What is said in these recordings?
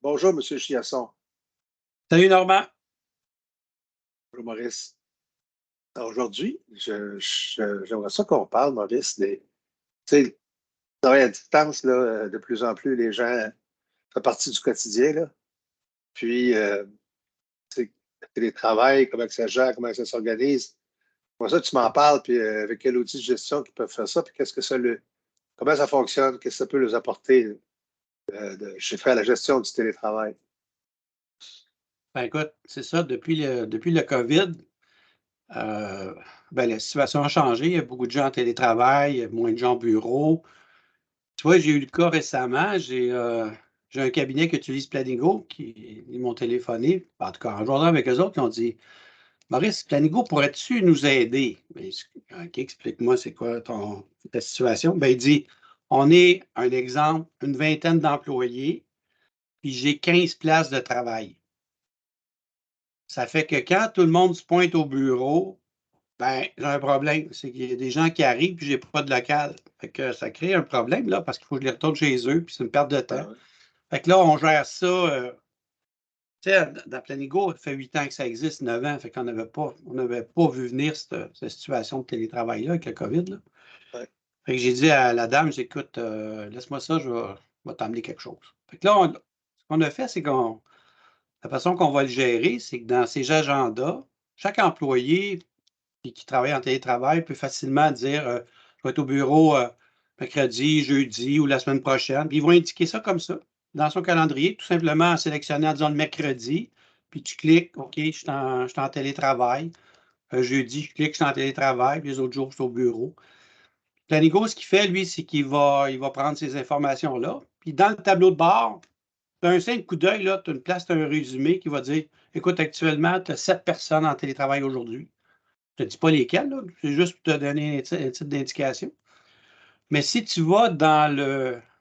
Bonjour, M. Chiasson. Salut Normand. Bonjour, Maurice. Aujourd'hui, j'aimerais ça qu'on parle, Maurice, tu sais, le travail à distance, là, de plus en plus, les gens, ça fait partie du quotidien, là. Puis, tu sais, le télétravail, comment ça gère, comment ça s'organise. Pour ça, tu m'en parles, puis avec quel outil de gestion qui peuvent faire ça, puis comment ça fonctionne, qu'est-ce que ça peut nous apporter chez faire la gestion du télétravail. Ben écoute, c'est ça, depuis le COVID, euh, la situation a changé. Il y a beaucoup de gens en télétravail, il y a moins de gens au bureau. Tu vois, j'ai eu le cas récemment. J'ai un cabinet qui utilise Planigo, ils m'ont téléphoné, en tout cas en jouant avec eux autres, ils ont dit Maurice, Planigo, pourrais-tu nous aider? Ben, OK, explique-moi, c'est quoi ta situation? Ben, il dit on est, un exemple, une vingtaine d'employés, puis j'ai 15 places de travail. Ça fait que quand tout le monde se pointe au bureau, ben, j'ai un problème. C'est qu'il y a des gens qui arrivent puis j'ai pas de local. Fait que ça crée un problème, là, parce qu'il faut que je les retourne chez eux, puis c'est une perte de temps. Ah ouais. Fait que là, on gère ça. Tu sais, dans Planigo, ça fait 8 ans que ça existe, 9 ans. Fait qu'on n'avait pas vu venir cette situation de télétravail-là avec le COVID, là. Ouais. Fait que j'ai dit à la dame, j'écoute, laisse-moi ça, je vais t'emmener quelque chose. Fait que là, ce qu'on a fait, c'est la façon qu'on va le gérer, c'est que dans ces agendas, chaque employé qui travaille en télétravail peut facilement dire je vais être au bureau mercredi, jeudi ou la semaine prochaine. Puis ils vont indiquer ça comme ça dans son calendrier, tout simplement en sélectionnant, disons, le mercredi. Puis tu cliques, OK, je suis en télétravail. Jeudi, je clique, je suis en télétravail. Puis les autres jours, je suis au bureau. Planigo, ce qu'il fait, lui, c'est qu'il va prendre ces informations-là. Puis dans le tableau de bord, tu as un simple coup d'œil, là, tu as une place, tu as un résumé qui va dire écoute, actuellement, tu as 7 personnes en télétravail aujourd'hui. Je ne te dis pas lesquelles, là, c'est juste pour te donner un titre d'indication. Mais si tu vas dans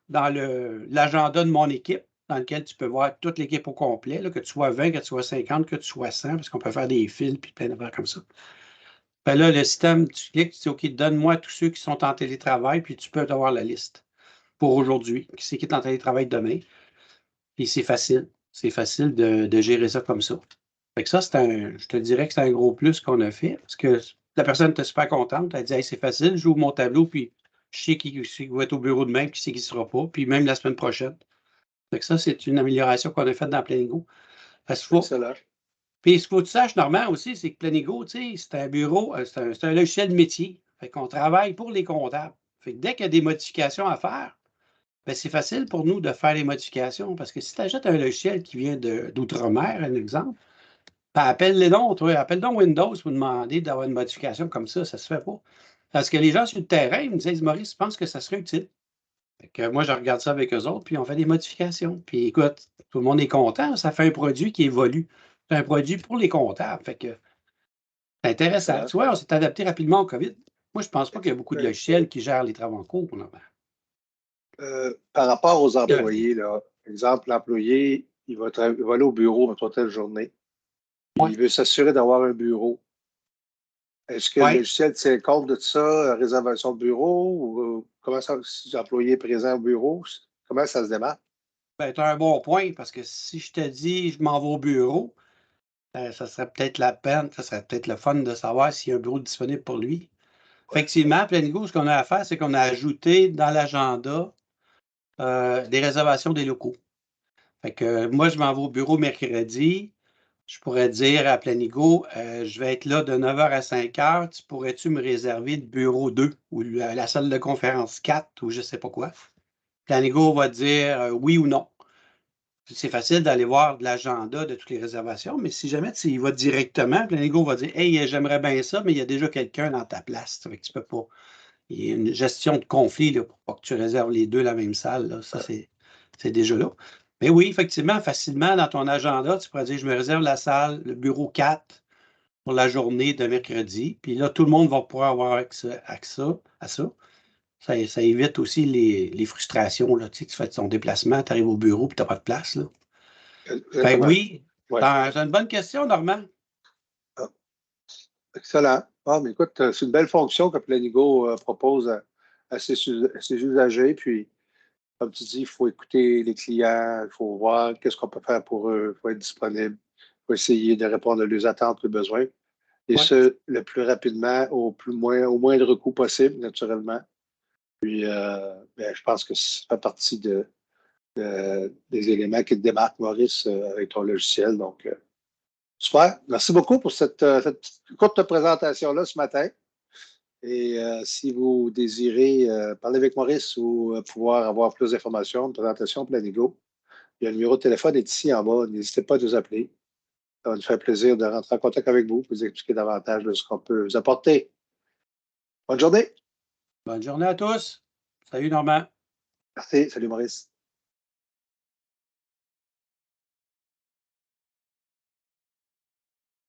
l'agenda de mon équipe, dans lequel tu peux voir toute l'équipe au complet, là, que tu sois 20, que tu sois 50, que tu sois 100, parce qu'on peut faire des fils puis plein d'affaires comme ça. Ben là, le système, tu cliques, tu dis OK, donne-moi tous ceux qui sont en télétravail, puis tu peux avoir la liste pour aujourd'hui, qui c'est qui est en télétravail demain. Puis c'est facile. C'est facile de gérer ça comme ça. Fait que ça, je te dirais que c'est un gros plus qu'on a fait parce que la personne était super contente. Elle dit hey, c'est facile, j'ouvre mon tableau, puis je sais qui va être au bureau demain, puis qui ne sera pas, puis même la semaine prochaine. Fait que ça, c'est une amélioration qu'on a faite dans Planigo. Excellent. Puis ce qu'il faut que tu saches, Normand, aussi, c'est que Planigo, tu sais, c'est un bureau, c'est un logiciel de métier. Fait qu'on travaille pour les comptables. Fait que dès qu'il y a des modifications à faire, ben, c'est facile pour nous de faire les modifications parce que si tu achètes un logiciel qui vient d'outre-mer, un exemple, ben, appelle-les donc, toi, appelle donc Windows pour demander d'avoir une modification comme ça ne se fait pas. Parce que les gens sur le terrain ils me disent Maurice, je pense que ça serait utile. Fait que moi, je regarde ça avec eux autres, puis on fait des modifications. Puis écoute, tout le monde est content, ça fait un produit qui évolue. C'est un produit pour les comptables. Fait que c'est intéressant. Tu vois, on s'est adapté rapidement au COVID. Moi, je ne pense pas qu'il y a beaucoup de logiciels qui gèrent les travaux en cours. Là. Par rapport aux employés, là, exemple, l'employé, il va aller au bureau, mettons, telle journée, puis Oui. il veut s'assurer d'avoir un bureau. Est-ce que le Ouais. logiciel tient compte de ça, réservation de bureau, ou comment ça, si l'employé est présent au bureau, comment ça se démarre? Ben, tu as un bon point parce que si je te dis je m'en vais au bureau, ça serait peut-être la peine, ça serait peut-être le fun de savoir s'il y a un bureau disponible pour lui. Ouais. Effectivement, à Planigo, ce qu'on a à faire, c'est qu'on a ajouté dans l'agenda des réservations des locaux. Fait que moi, je m'en vais au bureau mercredi. Je pourrais dire à Planigo, je vais être là de 9h à 5h. Tu pourrais-tu me réserver le bureau 2 ou la salle de conférence 4 ou je ne sais pas quoi? Planigo va dire oui ou non. C'est facile d'aller voir de l'agenda de toutes les réservations, mais si jamais tu y vas directement, Planigo va dire hey, j'aimerais bien ça, mais il y a déjà quelqu'un dans ta place. Fait que tu peux pas. Il y a une gestion de conflit là, pour pas que tu réserves les deux la même salle. Là. Ça, c'est déjà là. Mais oui, effectivement, facilement, dans ton agenda, tu pourrais dire je me réserve la salle, le bureau 4 pour la journée de mercredi. Puis là, tout le monde va pouvoir avoir accès à ça. Ça évite aussi les frustrations. Là. Tu sais, tu fais ton déplacement, tu arrives au bureau et tu n'as pas de place. Là. Ben Exactement. oui, Ouais. c'est une bonne question, Normand. Ah, excellent. Ah, mais écoute, c'est une belle fonction que Planigo propose à ses usagers. Puis, comme tu dis, il faut écouter les clients, il faut voir qu'est-ce qu'on peut faire pour eux, il faut être disponible, il faut essayer de répondre à leurs attentes, leurs besoins. Et Ouais. ce, le plus rapidement, au moindre coût possible, naturellement. Puis, ben, je pense que ça fait partie des éléments qui te démarquent, Maurice, avec ton logiciel. Donc, super. Merci beaucoup pour cette petite courte présentation-là ce matin. Et si vous désirez parler avec Maurice ou pouvoir avoir plus d'informations, une présentation, Planigo, il y a le numéro de téléphone est ici en bas. N'hésitez pas à nous appeler. Ça va nous faire plaisir de rentrer en contact avec vous, vous expliquer davantage de ce qu'on peut vous apporter. Bonne journée. Bonne journée à tous. Salut, Normand. Merci. Salut, Maurice.